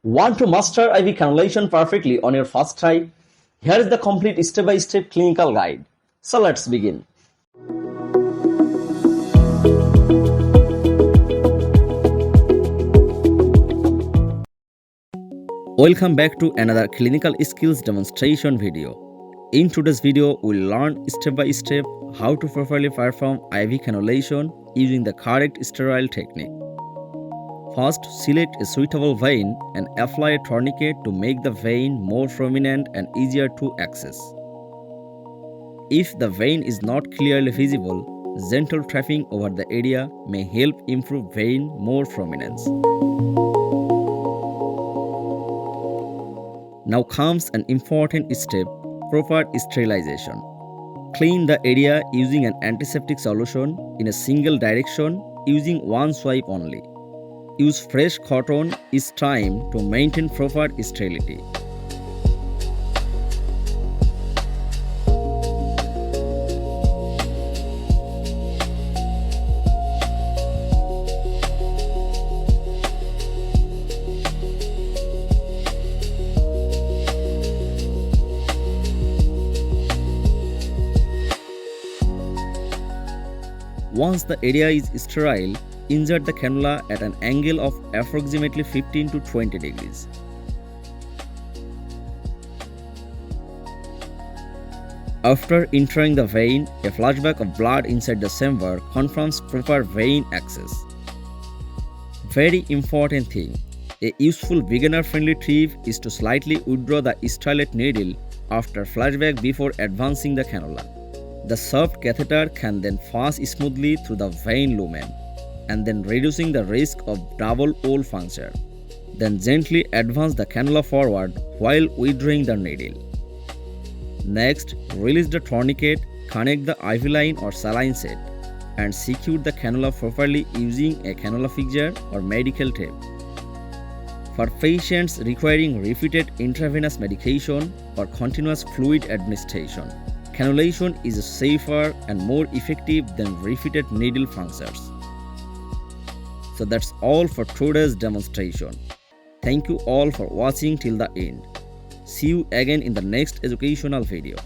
Want to master IV cannulation perfectly on your first try? Here is the complete step-by-step clinical guide. So let's begin. Welcome back to another clinical skills demonstration video. In today's video, we'll learn step by step how to properly perform IV cannulation using the correct sterile technique. First, select a suitable vein and apply a tourniquet to make the vein more prominent and easier to access. If the vein is not clearly visible, gentle tapping over the area may help improve vein more prominence. Now comes an important step, proper sterilization. Clean the area using an antiseptic solution in a single direction using one swipe only. Use fresh cotton each time to maintain proper sterility. Once the area is sterile, insert the cannula at an angle of approximately 15 to 20 degrees. After entering the vein, a flashback of blood inside the chamber confirms proper vein access. Very important thing, a useful beginner-friendly trick is to slightly withdraw the stylet needle after flashback before advancing the cannula. The soft catheter can then pass smoothly through the vein lumen, and then reducing the risk of double wall puncture. Then gently advance the cannula forward while withdrawing the needle. Next, release the tourniquet, connect the IV line or saline set, and secure the cannula properly using a cannula fixture or medical tape. For patients requiring repeated intravenous medication or continuous fluid administration, cannulation is safer and more effective than repeated needle punctures. So that's all for today's demonstration. Thank you all for watching till the end. See you again in the next educational video.